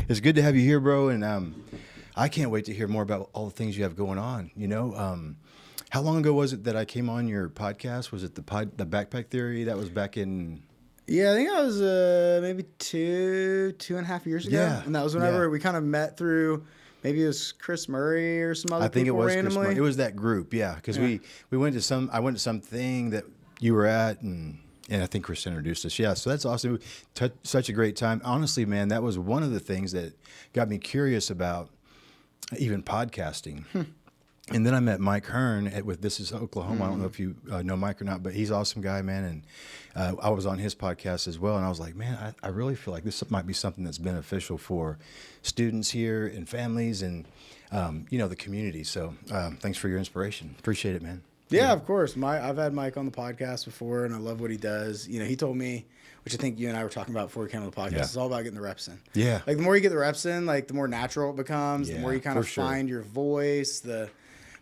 It's good to have you here, bro. And I can't wait to hear more about all the things you have going on. How long ago was it that I came on your podcast? Was it the Backpack Theory? That was back in... Yeah, I think that was maybe two and a half years ago. Yeah. And that was whenever we kind of met through, maybe it was Chris Murray or some other people. I think it was randomly. Chris Murray. It was that group, yeah. Because we went to I went to something that you were at, and I think Chris introduced us. Yeah, so that's awesome. Such a great time. Honestly, man, that was one of the things that got me curious about even podcasting. And then I met Mike Hearn with This Is Oklahoma. I don't know if you know Mike or not, but he's an awesome guy, man. And I was on his podcast as well. And I was like, man, I really feel like this might be something that's beneficial for students here and families and, the community. So thanks for your inspiration. Appreciate it, man. Yeah, of course. I've had Mike on the podcast before, and I love what he does. He told me, which I think you and I were talking about before we came on the podcast, it's all about getting the reps in. Yeah. Like, the more you get the reps in, like, the more natural it becomes, the more you kind of find your voice,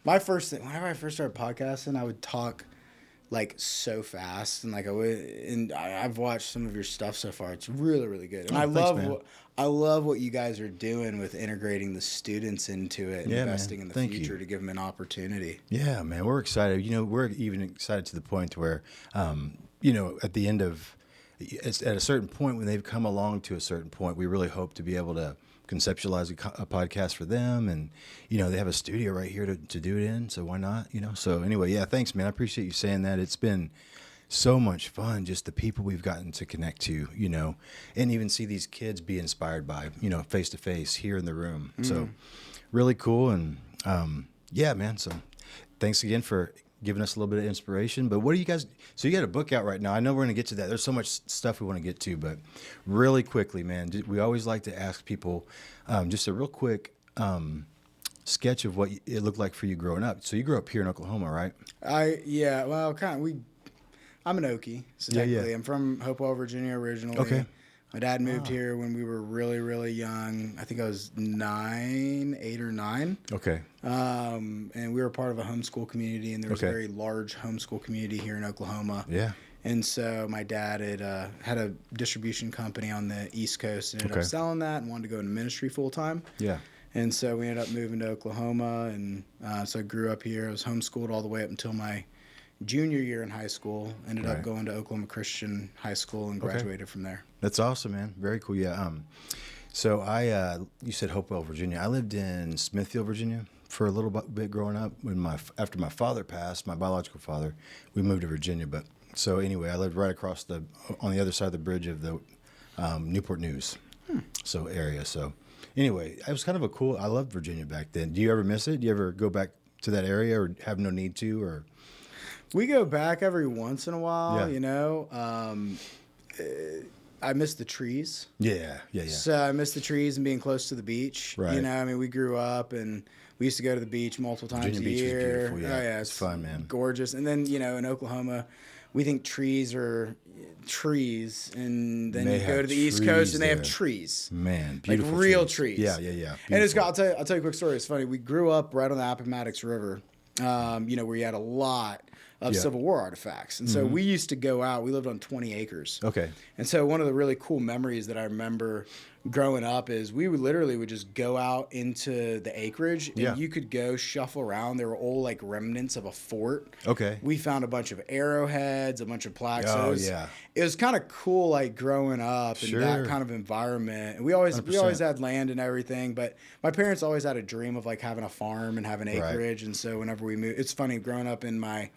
My first thing, whenever I first started podcasting, I would talk like so fast, and I've watched some of your stuff so far. It's really, really good, and I love what you guys are doing with integrating the students into it, and investing in the future to give them an opportunity. Yeah, man, we're excited. We're even excited to the point where, at the end of, at a certain point when they've come along to a certain point, we really hope to be able to conceptualize a podcast for them, and they have a studio right here to do it in, so why not? So anyway, thanks, man. I appreciate you saying that. It's been so much fun, just the people we've gotten to connect to, and even see these kids be inspired by, face to face here in the room. So really cool. And man, so thanks again for giving us a little bit of inspiration. But what do you guys, so you got a book out right now. I know we're going to get to that. There's so much stuff we want to get to, but really quickly, man, we always like to ask people just a real quick sketch of what it looked like for you growing up. So you grew up here in Oklahoma, right? I'm an Okie, so technically. I'm from Hopewell, Virginia originally. Okay. My dad moved here when we were really, really young. I think I was 8 or 9. Okay. And we were part of a homeschool community, and there was a very large homeschool community here in Oklahoma. Yeah. And so my dad had a distribution company on the East Coast, and ended up selling that and wanted to go into ministry full time. Yeah. And so we ended up moving to Oklahoma, and so I grew up here. I was homeschooled all the way up until my junior year in high school. Ended up going to Oklahoma Christian High School and graduated from there. That's awesome, man. Very cool. Yeah. So you said Hopewell, Virginia. I lived in Smithfield, Virginia for a little bit growing up. After my father passed, my biological father, we moved to Virginia. But so anyway, I lived right across on the other side of the bridge of the Newport News area. So anyway, it was kind of I loved Virginia back then. Do you ever miss it? Do you ever go back to that area, or have no need to, or? We go back every once in a while, I miss the trees. Yeah. So I miss the trees and being close to the beach. Right. We grew up, and we used to go to the beach multiple times a year. Virginia Beach is beautiful, yeah. Oh, yeah, it's fun, man. Gorgeous. And then, in Oklahoma, we think trees are trees, and then you go to the East Coast, and they have trees. Man, beautiful, like real trees. Yeah. Beautiful. And I'll tell you a quick story. It's funny. We grew up right on the Appomattox River, where you had a lot of Civil War artifacts. And so we used to go out. We lived on 20 acres. Okay. And so one of the really cool memories that I remember growing up is we would just go out into the acreage, and you could go shuffle around. There were old remnants of a fort. Okay. We found a bunch of arrowheads, a bunch of plaques. Oh, yeah. It was kind of cool growing up in that kind of environment. And we always had land and everything, but my parents always had a dream of having a farm and having acreage. Right. And so whenever we moved, it's funny, growing up in my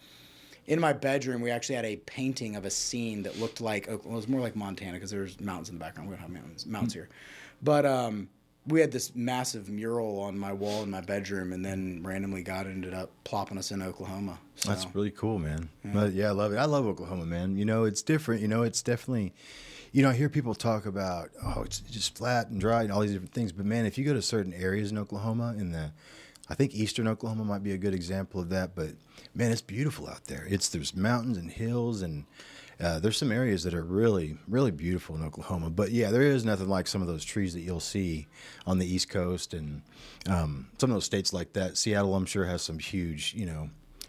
bedroom, we actually had a painting of a scene that looked like, it was more like Montana because there's mountains in the background. We don't have mountains here. But we had this massive mural on my wall in my bedroom, and then randomly God ended up plopping us in Oklahoma. So, that's really cool, man. Yeah, I love it. I love Oklahoma, man. It's different. It's definitely, I hear people talk about, it's just flat and dry and all these different things. But, man, if you go to certain areas in Oklahoma, I think eastern Oklahoma might be a good example of that, but man, it's beautiful out there. There's mountains and hills, and there's some areas that are really, really beautiful in Oklahoma. But yeah, there is nothing like some of those trees that you'll see on the East Coast, and some of those states like that. Seattle, I'm sure, has some huge,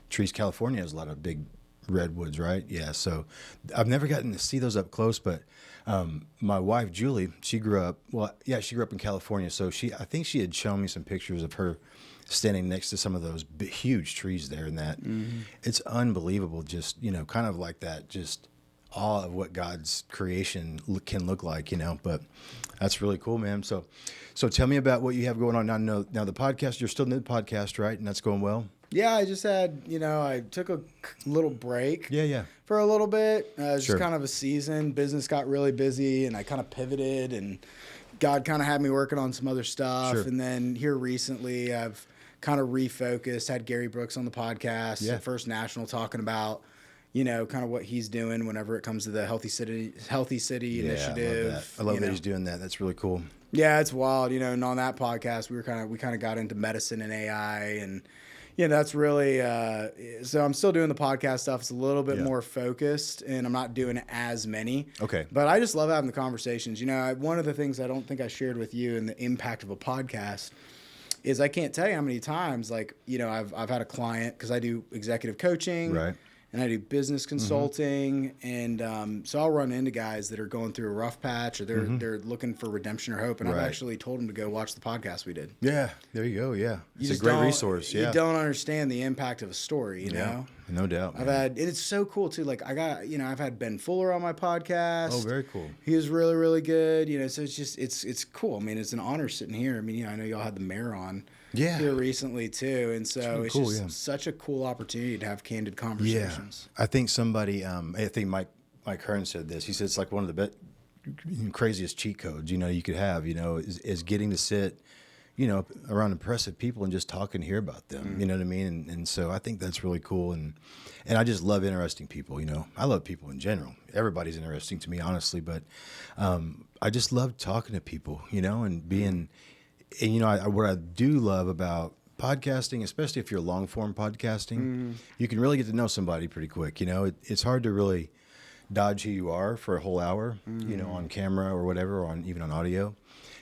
trees. California has a lot of big redwoods, right? Yeah. So I've never gotten to see those up close, but my wife Julie, she grew up in California. So I think she had shown me some pictures of her standing next to some of those huge trees there, and that it's unbelievable. Just kind of like that, just awe of what God's creation can look like, But that's really cool, man. So tell me about what you have going on now. Now the podcast, you're still in the podcast, right? And that's going well. Yeah, I just had, I took a little break. Yeah. For a little bit. It was just kind of a season. Business got really busy, and I kind of pivoted, and God kind of had me working on some other stuff. Sure. And then here recently, I've kind of refocused. Had Gary Brooks on the podcast, at First National, talking about, kind of what he's doing whenever it comes to the Healthy City initiative. I love that he's doing that. That's really cool. Yeah, it's wild. And on that podcast, we kind of got into medicine and AI, and that's really so I'm still doing the podcast stuff. It's a little bit more focused, and I'm not doing as many. Okay. But I just love having the conversations. One of the things I don't think I shared with you in the impact of a podcast is I can't tell you how many times, I've had a client, because I do executive coaching. Right. And I do business consulting, and so I'll run into guys that are going through a rough patch, or they're looking for redemption or hope, and I've actually told them to go watch the podcast we did. Yeah, there you go. Yeah, it's a great resource. Yeah, you don't understand the impact of a story. You know, no doubt. It's so cool too. I've had Ben Fuller on my podcast. Oh, very cool. He was really, really good. So it's just it's cool. I mean, it's an honor sitting here. I mean, I know y'all had the mayor on. Here recently too, and so it's cool, just such a cool opportunity to have candid conversations. Yeah, I think somebody, I think Mike Hearn said this. He said it's like one of the craziest cheat codes you could have. Is getting to sit, around impressive people and just talk and hear about them. You know what I mean? And so I think that's really cool, and I just love interesting people. I love people in general. Everybody's interesting to me, honestly, but I just love talking to people. And being. And, what I do love about podcasting, especially if you're long form podcasting, you can really get to know somebody pretty quick. It's hard to really dodge who you are for a whole hour, on camera or whatever, or even on audio.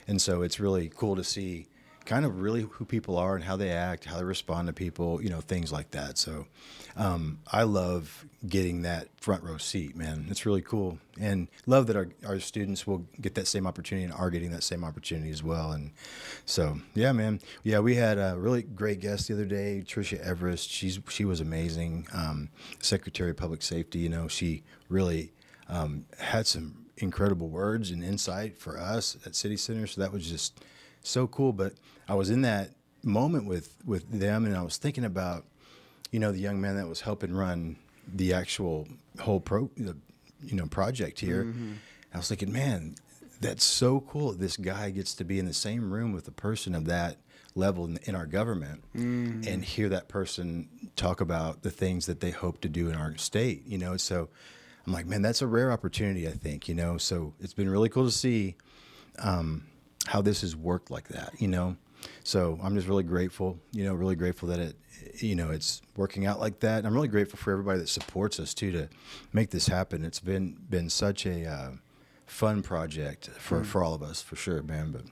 And so it's really cool to see kind of really who people are and how they act, how they respond to people, things like that. So I love getting that front row seat, man. It's really cool. And love that our students will get that same opportunity and are getting that same opportunity as well. And so, yeah, man. Yeah, we had a really great guest the other day, Tricia Everest. She was amazing. Secretary of Public Safety, she really had some incredible words and insight for us at City Center. So that was just so cool. But I was in that moment with them, and I was thinking about, the young man that was helping run the actual whole project here. I was thinking, man, that's so cool. This guy gets to be in the same room with a person of that level in our government and hear that person talk about the things that they hope to do in our state, So I'm like, man, that's a rare opportunity, I think, So it's been really cool to see how this has worked like that, So I'm just really grateful, that it's working out like that. And I'm really grateful for everybody that supports us too to make this happen. It's been such a fun project for all of us, for sure, man. But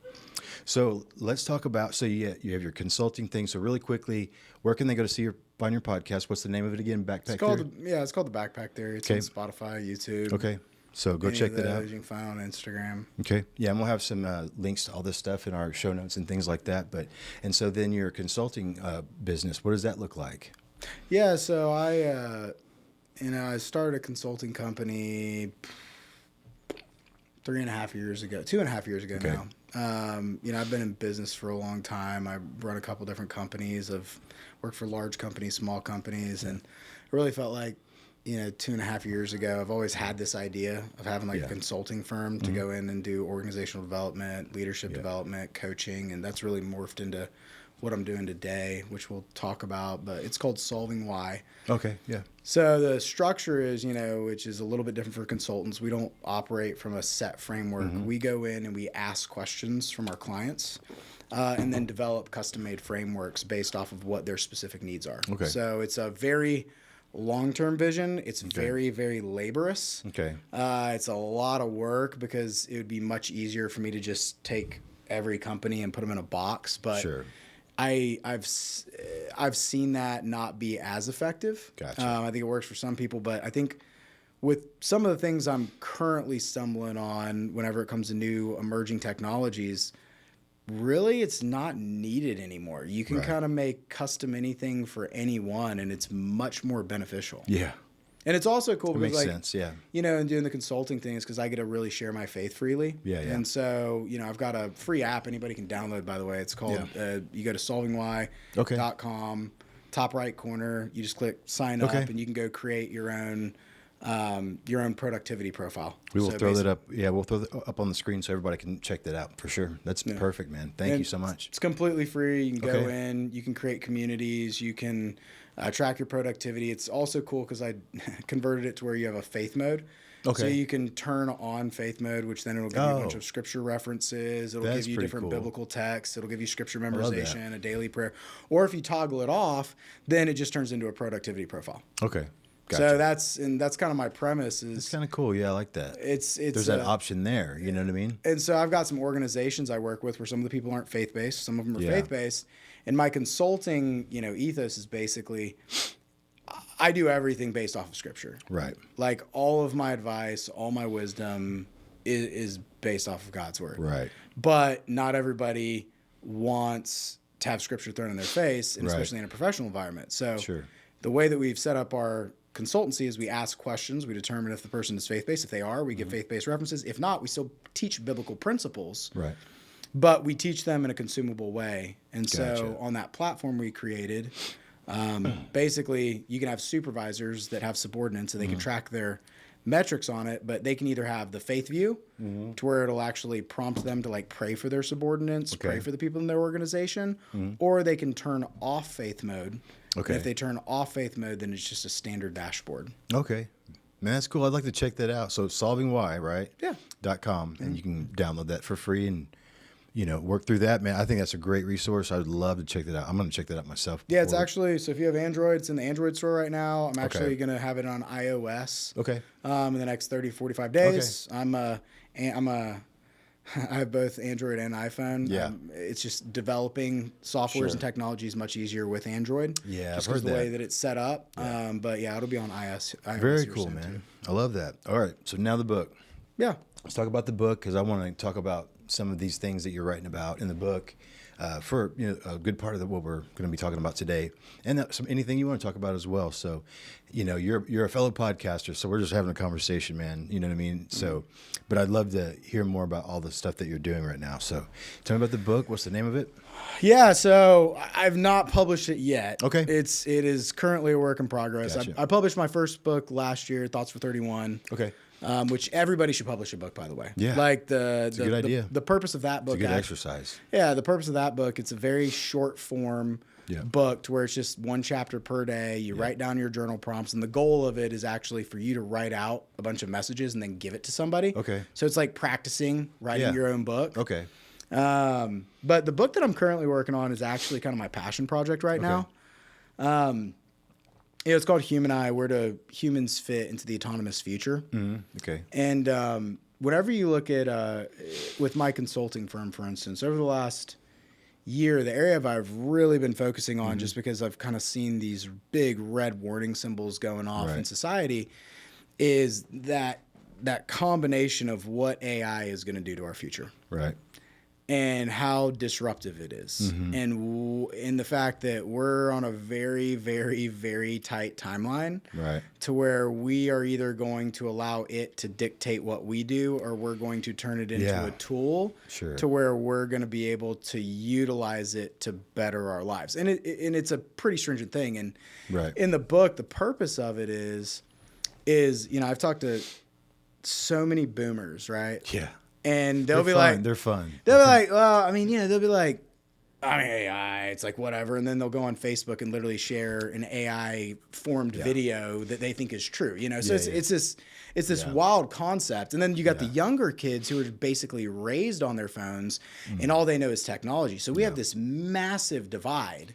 so let's talk about, you have your consulting thing. So really quickly, where can they go to find your podcast? What's the name of it again? Backpack Theory? It's called The Backpack Theory. It's on Spotify, YouTube. Okay. So go check that out. You can find on Instagram. Okay. Yeah, and we'll have some links to all this stuff in our show notes and things like that. And so then your consulting business, what does that look like? Yeah, so I started a consulting company 2.5 years ago now. I've been in business for a long time. I run a couple different companies. I've worked for large companies, small companies, and I really felt like 2.5 years ago, I've always had this idea of having a consulting firm to go in and do organizational development, leadership development, coaching, and that's really morphed into what I'm doing today, which we'll talk about, but it's called Solving Why. Okay, yeah. So the structure is, which is a little bit different for consultants. We don't operate from a set framework. We go in and we ask questions from our clients and then develop custom-made frameworks based off of what their specific needs are. Okay. So it's a very long-term vision. It's very, very laborious. Okay. It's a lot of work because it would be much easier for me to just take every company and put them in a box. But sure. I've seen that not be as effective. Gotcha. I think it works for some people, but I think with some of the things I'm currently stumbling on whenever it comes to new emerging technologies, really it's not needed anymore. You can kind of make custom anything for anyone, and it's much more beneficial. Yeah. And it's also cool because, makes sense, yeah. You know, and doing the consulting thing is because I get to really share my faith freely. Yeah. And so, you know, I've got a free app anybody can download, by the way. It's called, you go to solvingwhy.com, top right corner. You just click sign up, and you can go create your own productivity profile. We will throw that up. Yeah, we'll throw that up on the screen so everybody can check that out for sure. That's perfect, man. Thank you so much. It's completely free. You can go in, you can create communities, you can track your productivity. It's also cool because I converted it to where you have a faith mode. Okay. So you can turn on faith mode, which then it'll give you a bunch of scripture references. It'll give you different biblical texts. It'll give you scripture memorization, a daily prayer. Or if you toggle it off, then it just turns into a productivity profile. Okay. Gotcha. So that's kind of my premise. It's kind of cool. Yeah, I like that. It's there's that option there. You know what I mean? And so I've got some organizations I work with where some of the people aren't faith based, some of them are faith based, and my consulting, you know, ethos is basically I do everything based off of scripture. Right. Like all of my advice, all my wisdom is based off of God's word. Right. But not everybody wants to have scripture thrown in their face, and especially in a professional environment. So the way that we've set up our consultancy is we ask questions. We determine if the person is faith-based. If they are, we give faith-based references. If not, we still teach biblical principles. Right. But we teach them in a consumable way. And so on that platform we created, basically you can have supervisors that have subordinates and they can track their metrics on it, but they can either have the faith view to where it'll actually prompt them to like pray for their subordinates, pray for the people in their organization, or they can turn off faith mode. Okay. And if they turn off faith mode, then it's just a standard dashboard. Okay. Man, that's cool. I'd like to check that out. So solvingwhy, right? Yeah. .com, and you can download that for free and, you know, work through that, man. I think that's a great resource. I would love to check that out. I'm going to check that out myself. Yeah, it's actually, so if you have Android, it's in the Android store right now. I'm actually going to have it on iOS. Okay. In the next 30, 45 days. Okay. I have both Android and iPhone. Yeah. It's just developing softwares and technologies much easier with Android. Yeah, just because the way that it's set up. Yeah. But yeah, it'll be on iOS. Very cool, man. Too. I love that. All right. So now the book. Yeah. Let's talk about the book because I want to talk about some of these things that you're writing about in the book for a good part of what we're going to be talking about today, and anything you want to talk about as well. So, you know, you're a fellow podcaster, so we're just having a conversation, man. You know what I mean? So, but I'd love to hear more about all the stuff that you're doing right now. So, tell me about the book. What's the name of it? Yeah, so I've not published it yet. Okay, it is currently a work in progress. Gotcha. I published my first book last year, Thoughts for 31. Okay. Which everybody should publish a book, by the way. Yeah. Like it's a good idea. The purpose of that book. It's a good exercise. Yeah, the purpose of that book, it's a very short form book to where it's just one chapter per day. You write down your journal prompts, and the goal of it is actually for you to write out a bunch of messages and then give it to somebody. Okay. So it's like practicing writing your own book. Okay. But the book that I'm currently working on is actually kind of my passion project right now. It's called Human Eye, Where Do Humans Fit into the Autonomous Future? Okay. And whenever you look at, with my consulting firm, for instance, over the last year, the area I've really been focusing on, just because I've kind of seen these big red warning symbols going off in society, is that combination of what AI is going to do to our future. Right. And how disruptive it is. And in the fact that we're on a very, very, very tight timeline to where we are either going to allow it to dictate what we do, or we're going to turn it into a tool to where we're going to be able to utilize it to better our lives. And it's a pretty stringent thing. And in the book, the purpose of it is, you know, I've talked to so many boomers, right? Yeah. And they'll be like, they're fun. They'll be like, well, I mean, you know, they'll be like, I mean, AI, it's like whatever. And then they'll go on Facebook and literally share an AI formed video that they think is true, you know? So it's this wild concept. And then you got the younger kids who are basically raised on their phones and all they know is technology. So we have this massive divide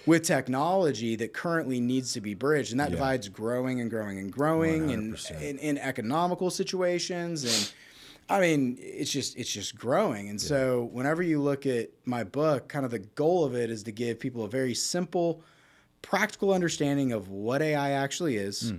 with technology that currently needs to be bridged. And that divide's growing and growing and growing, and in economical situations, and I mean, it's just growing. And so whenever you look at my book, kind of the goal of it is to give people a very simple, practical understanding of what AI actually is,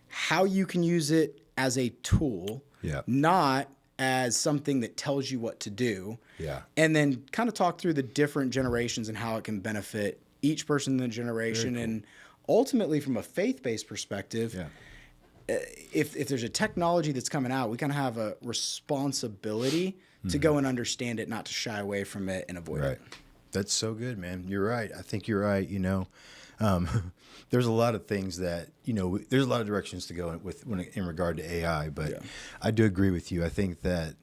how you can use it as a tool, not as something that tells you what to do. Yeah. And then kind of talk through the different generations and how it can benefit each person in the generation. Cool. And ultimately, from a faith-based perspective, if there's a technology that's coming out, we kind of have a responsibility to go and understand it, not to shy away from it and avoid it. That's so good, man. You're right. I think you're right. There's a lot of things that, there's a lot of directions to go with in regard to AI, but I do agree with you. I think that,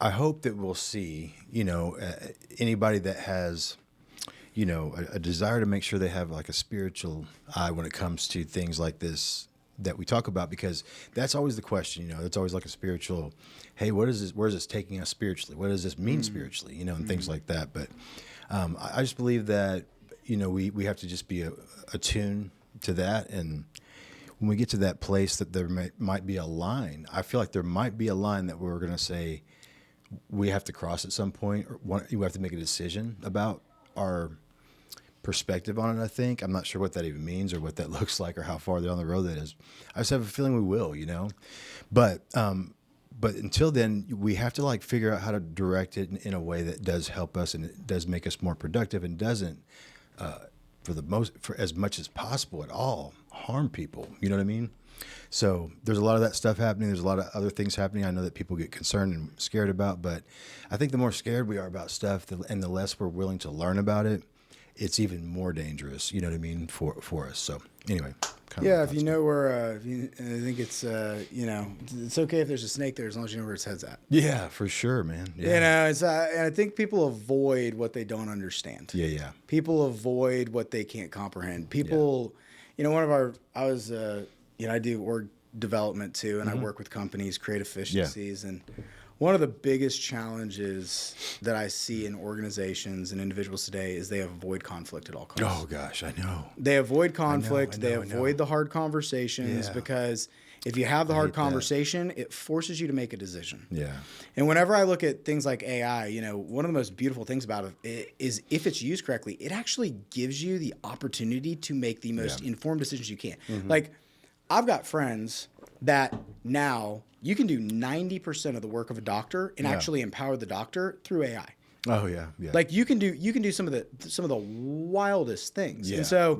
I hope that we'll see, anybody that has, a desire to make sure they have like a spiritual eye when it comes to things like this that we talk about, because that's always the question, it's always like a spiritual, hey, where is this taking us spiritually? What does this mean spiritually, and things like that. But I just believe that, we have to just be attuned to that. And when we get to that place that there might be a line, I feel like there might be a line that we're going to say we have to cross at some point, or you have to make a decision about our perspective on it. I think I'm not sure what that even means or what that looks like or how far down the road that is. I just have a feeling we will, but until then, we have to like figure out how to direct it in a way that does help us and it does make us more productive and doesn't, for as much as possible at all, harm people. You know what I mean? So there's a lot of that stuff happening. There's a lot of other things happening. I know that people get concerned and scared about, but I think the more scared we are about stuff and the less we're willing to learn about it, it's even more dangerous. You know what I mean? For us. So anyway. If you know where, I think it's, it's okay if there's a snake there as long as you know where its head's at. Yeah, for sure, man. Yeah. And I think people avoid what they don't understand. Yeah. People avoid what they can't comprehend. People, I do org development too, and I work with companies, create efficiencies. And one of the biggest challenges that I see in organizations and individuals today is they avoid conflict at all costs. Oh gosh, I know. They avoid conflict. They avoid the hard conversations because if you have the hard conversation, it forces you to make a decision. Yeah. And whenever I look at things like AI, one of the most beautiful things about it is if it's used correctly, it actually gives you the opportunity to make the most informed decisions you can. Like, I've got friends that now you can do 90% of the work of a doctor and actually empower the doctor through AI. Oh yeah. Like you can do some of the wildest things. And so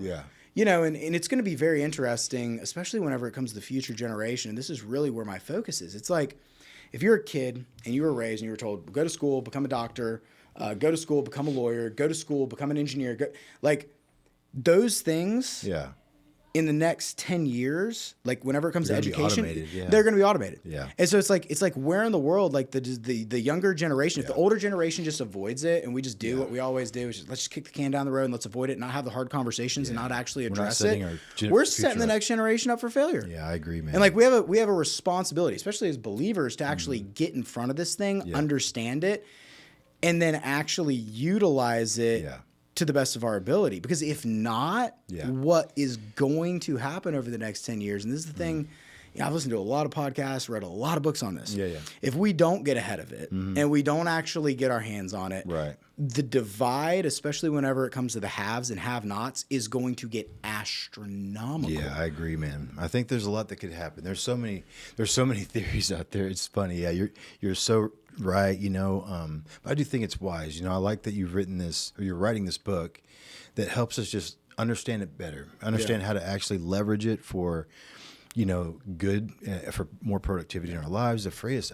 and it's going to be very interesting, especially whenever it comes to the future generation. And this is really where my focus is. It's like if you're a kid and you were raised and you were told, go to school, become a doctor, go to school, become a lawyer, go to school, become an engineer, like those things. Yeah. In the next 10 years, like whenever it comes to education, they're going to be automated. Yeah. And so it's like where in the world, like the younger generation, if the older generation just avoids it and we just do what we always do, is let's just kick the can down the road and let's avoid it and not have the hard conversations and not actually address it. We're setting the next generation up for failure. Yeah, I agree, man. And like we have a responsibility, especially as believers, to actually get in front of this thing, understand it, and then actually utilize it. Yeah. To the best of our ability, because if not, what is going to happen over the next 10 years? And this is the thing, I've listened to a lot of podcasts, read a lot of books on this. If we don't get ahead of it and we don't actually get our hands on it, the divide, especially whenever it comes to the haves and have-nots, is going to get astronomical. Yeah, I agree, man. I think there's a lot that could happen. There's so many theories out there. It's funny. Yeah, you're so right. But I do think it's wise. I like that you've written this, or you're writing this book that helps us just understand it better, understand how to actually leverage it for, good, for more productivity in our lives, to free us.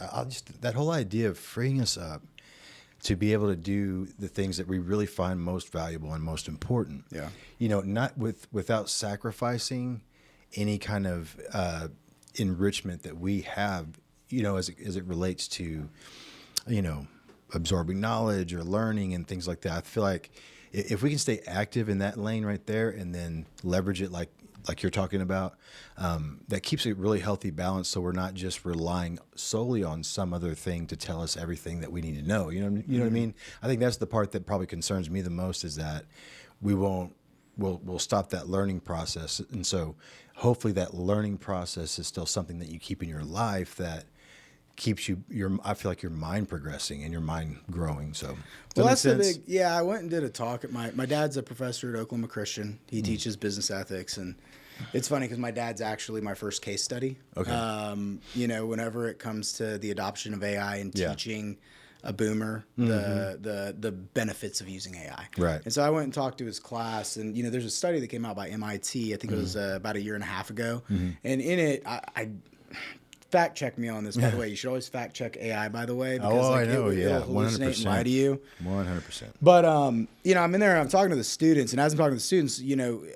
That whole idea of freeing us up to be able to do the things that we really find most valuable and most important. Yeah. Not without sacrificing any kind of enrichment that we have, as it relates to, absorbing knowledge or learning and things like that. I feel like if we can stay active in that lane right there and then leverage it like you're talking about, that keeps a really healthy balance, so we're not just relying solely on some other thing to tell us everything that we need to know. You know what I mean? I think that's the part that probably concerns me the most, is that we won't will stop that learning process. And so hopefully that learning process is still something that you keep in your life that keeps I feel like your mind progressing and your mind growing. So that's the big, I went and did a talk at my dad's a professor at Oklahoma Christian. He teaches business ethics, and it's funny because my dad's actually my first case study. Okay. Whenever it comes to the adoption of AI and teaching a boomer the benefits of using AI. Right. And so I went and talked to his class, and there's a study that came out by MIT. I think it was about a year and a half ago, and in it I fact check me on this, by the way. You should always fact check AI, by the way, because I know, it'll hallucinate and lie to you. 100%. But I'm in there, I'm talking to the students, and as I'm talking to the students,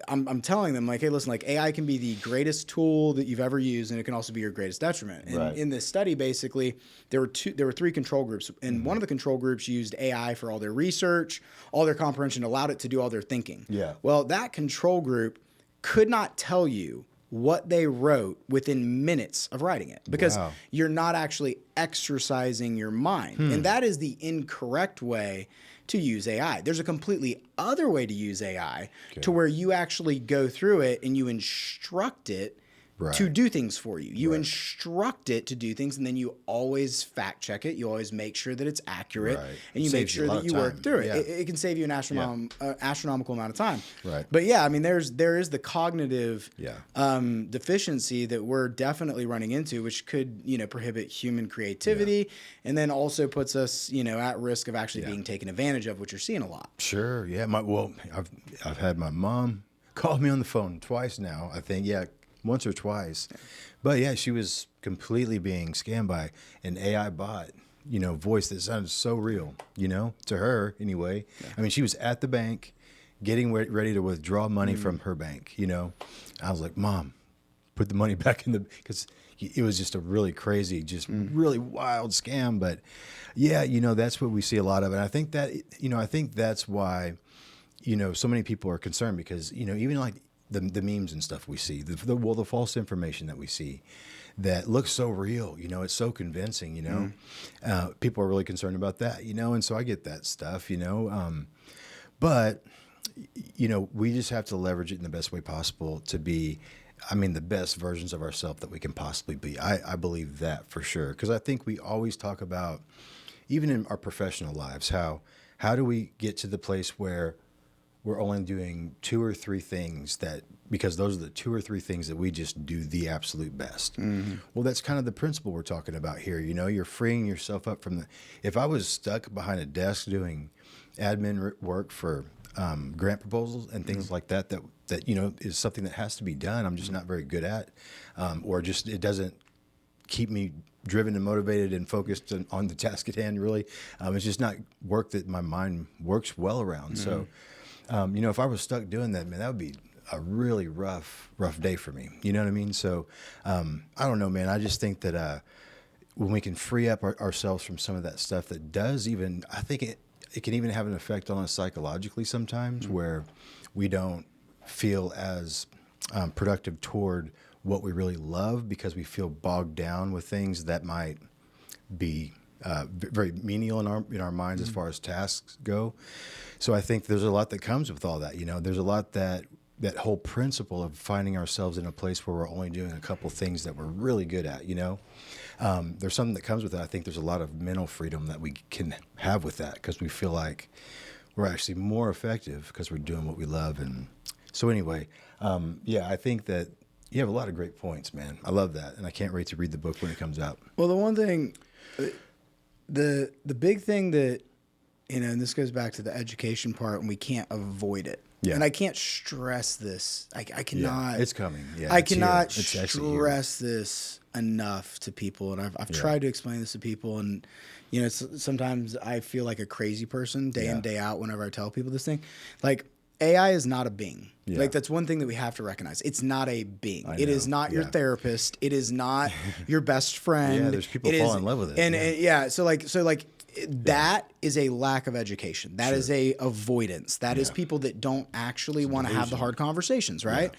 I'm telling them, like, hey, listen, like, AI can be the greatest tool that you've ever used, and it can also be your greatest detriment. And in this study, basically, there were three control groups, and one of the control groups used AI for all their research, all their comprehension, allowed it to do all their thinking. Yeah. Well, that control group could not tell you what they wrote within minutes of writing it, because you're not actually exercising your mind. And that is the incorrect way to use AI. There's a completely other way to use AI to where you actually go through it and you instruct it to do things for you. You instruct it to do things, and then you always fact check it. You always make sure that it's accurate, and you make sure that you work through it. It can save you an astronomical amount of time. Right. But yeah, I mean, there is the cognitive deficiency that we're definitely running into, which could prohibit human creativity, and then also puts us at risk of actually being taken advantage of, which you're seeing a lot. Sure. Yeah. I've had my mom call me on the phone twice now, I think. Yeah. Once or twice. But yeah, she was completely being scammed by an AI bot, voice that sounded so real, to her anyway. Yeah. I mean, she was at the bank getting ready to withdraw money from her bank, I was like, Mom, put the money back in because it was just a really crazy, really wild scam. But yeah, that's what we see a lot of. And I think that's why, so many people are concerned because, even like, the memes and stuff we see, the false information that we see that looks so real, it's so convincing, people are really concerned about that, and so I get that stuff, but, we just have to leverage it in the best way possible to be, the best versions of ourselves that we can possibly be. I believe that for sure. Because I think we always talk about, even in our professional lives, how do we get to the place where we're only doing 2 or 3 things because those are the 2 or 3 things that we just do the absolute best. Mm-hmm. Well, that's kind of the principle we're talking about here. You're freeing yourself up from if I was stuck behind a desk doing admin work for grant proposals and things like that is something that has to be done. I'm just not very good at, or just, it doesn't keep me driven and motivated and focused on the task at hand. Really. It's just not work that my mind works well around. Mm-hmm. So, if I was stuck doing that, man, that would be a really rough day for me. You know what I mean? So, I don't know, man. I just think that when we can free up ourselves from some of that stuff that does even, I think it can even have an effect on us psychologically sometimes, where we don't feel as productive toward what we really love because we feel bogged down with things that might be very menial in our minds as far as tasks go. So I think there's a lot that comes with all that. There's a lot that whole principle of finding ourselves in a place where we're only doing a couple things that we're really good at. There's something that comes with that. I think there's a lot of mental freedom that we can have with that because we feel like we're actually more effective because we're doing what we love. And so anyway, I think that you have a lot of great points, man. I love that, and I can't wait to read the book when it comes out. Well, the one thing. The big thing that, and this goes back to the education part, and we can't avoid it. Yeah. And I can't stress this. I cannot. Yeah, it's coming. Yeah, I cannot stress this enough to people. And I've tried to explain this to people. And, sometimes I feel like a crazy person day in, day out whenever I tell people this thing. Like, AI is not a being. Yeah. Like, that's one thing that we have to recognize. It's not a being. It is not your therapist. It is not your best friend. Yeah, there's people fall in love with it. And so that is a lack of education. That is a avoidance. That is people that don't actually want to have the hard conversations, right?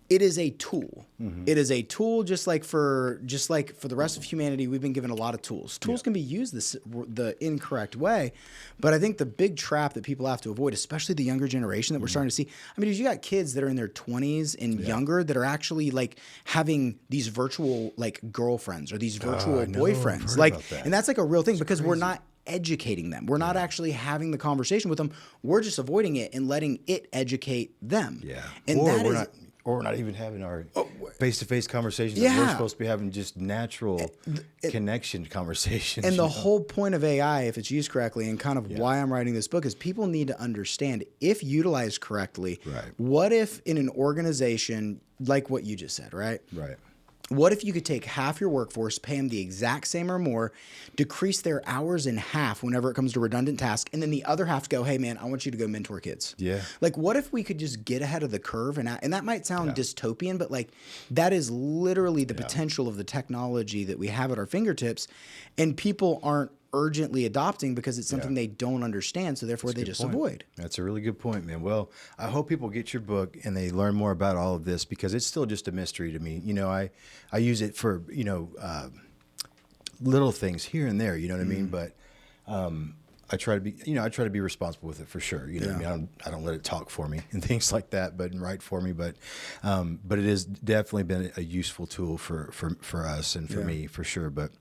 it is a tool. It is a tool, just like for the rest of humanity, we've been given a lot of tools. Tools can be used the incorrect way, but I think the big trap that people have to avoid, especially the younger generation that we're starting to see. I mean, you got kids that are in their 20s and younger that are actually like having these virtual like girlfriends or these virtual boyfriends, like, and that's like a real thing because we're not educating them. We're not actually having the conversation with them. We're just avoiding it and letting it educate them. Yeah, and or we're not even having our face-to-face conversations. That we're supposed to be having just natural connection conversations. And the whole point of AI, if it's used correctly, and kind of why I'm writing this book, is people need to understand, if utilized correctly, what if in an organization, like what you just said, right? Right. What if you could take half your workforce, pay them the exact same or more, decrease their hours in half whenever it comes to redundant tasks, and then the other half go, hey, man, I want you to go mentor kids. Yeah. Like, what if we could just get ahead of the curve? And that might sound dystopian, but, like, that is literally the potential of the technology that we have at our fingertips, and people aren't urgently adopting because it's something they don't understand, so therefore they just avoid. That's a really good point, man. Well, I hope people get your book and they learn more about all of this, because it's still just a mystery to me. You know, I use it for, you know, little things here and there, you know what I mean? But I try to be responsible with it for sure. You know what I mean? I don't let it talk for me and things like that, and write for me. But it has definitely been a useful tool for us and for me for sure. But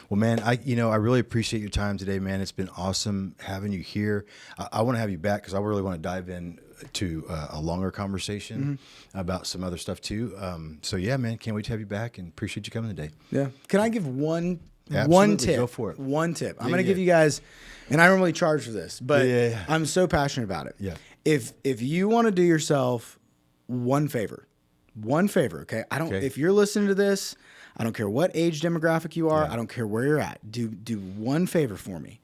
well, man, I really appreciate your time today, man. It's been awesome having you here. I want to have you back because I really want to dive in to a longer conversation about some other stuff too. So yeah, man, can't wait to have you back and appreciate you coming today. Yeah. Can I give one tip? Go for it. One tip. I'm going to give you guys, and I don't really charge for this, but I'm so passionate about it. Yeah. If you want to do yourself one favor, okay? If you're listening to this, I don't care what age demographic you are. I don't care where you're at. Do one favor for me.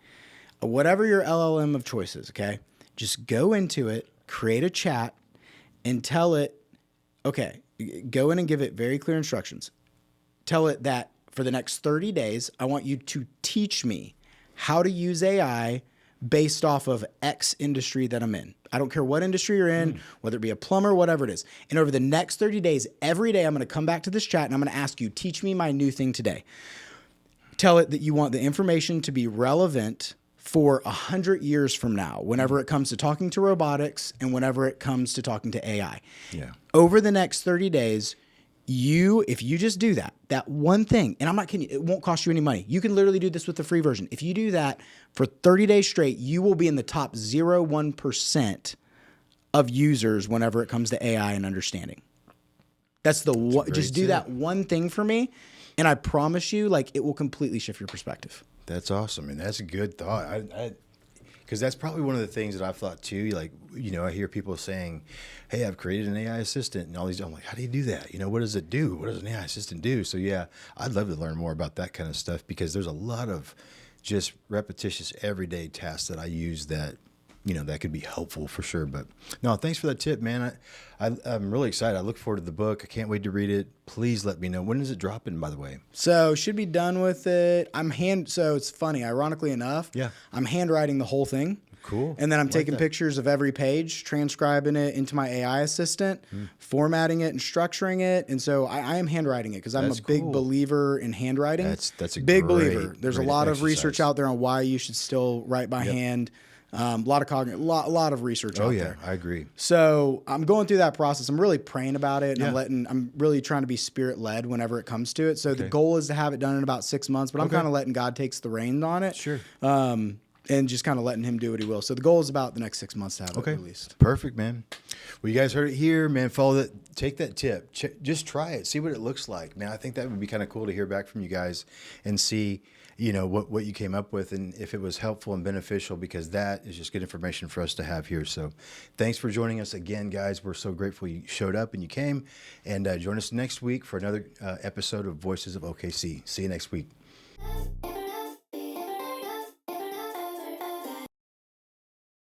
Whatever your LLM of choice is, okay? Just go into it, create a chat, and tell it, okay, go in and give it very clear instructions. Tell it that for the next 30 days, I want you to teach me how to use AI based off of X industry that I'm in. I don't care what industry you're in, whether it be a plumber, whatever it is. And over the next 30 days, every day I'm going to come back to this chat and I'm going to ask you, teach me my new thing today. Tell it that you want the information to be relevant for 100 years from now, whenever it comes to talking to robotics and whenever it comes to talking to AI. Yeah. Over the next 30 days, if you just do that one thing, and I'm not kidding you, it won't cost you any money. You can literally do this with the free version. If you do that for 30 days straight, you will be in the top 0.1% of users whenever it comes to AI and understanding. That's just do that one thing for me, and I promise you, like, it will completely shift your perspective. That's awesome, and that's a good thought. Because that's probably one of the things that I've thought too. Like, you know, I hear people saying, hey, I've created an AI assistant and all these. I'm like, how do you do that? You know, what does it do? What does an AI assistant do? So yeah, I'd love to learn more about that kind of stuff, because there's a lot of just repetitious everyday tasks that I use that, you know, that could be helpful for sure. But no, thanks for that tip, man. I'm really excited. I look forward to the book. I can't wait to read it. Please let me know. When is it dropping, by the way? So should be done with it. So it's funny, ironically enough. Yeah. I'm handwriting the whole thing. Cool. And then I'm taking pictures of every page, transcribing it into my AI assistant, formatting it and structuring it. And so I am handwriting it because I'm a big believer in handwriting. That's a big believer. There's a lot of research out there on why you should still write by hand. A lot of research out there. I agree. So I'm going through that process. I'm really praying about it, and I'm really trying to be spirit led whenever it comes to it. So the goal is to have it done in about 6 months, but I'm kind of letting God takes the reins on it. Sure. And just kind of letting him do what he will. So the goal is about the next 6 months to have it released. Perfect, man. Well, you guys heard it here, man. Follow that. Take that tip. Just try it. See what it looks like, man. I think that would be kind of cool to hear back from you guys and see, you know, what you came up with and if it was helpful and beneficial, because that is just good information for us to have here. So thanks for joining us again, guys. We're so grateful you showed up and you came. And join us next week for another episode of Voices of OKC. See you next week.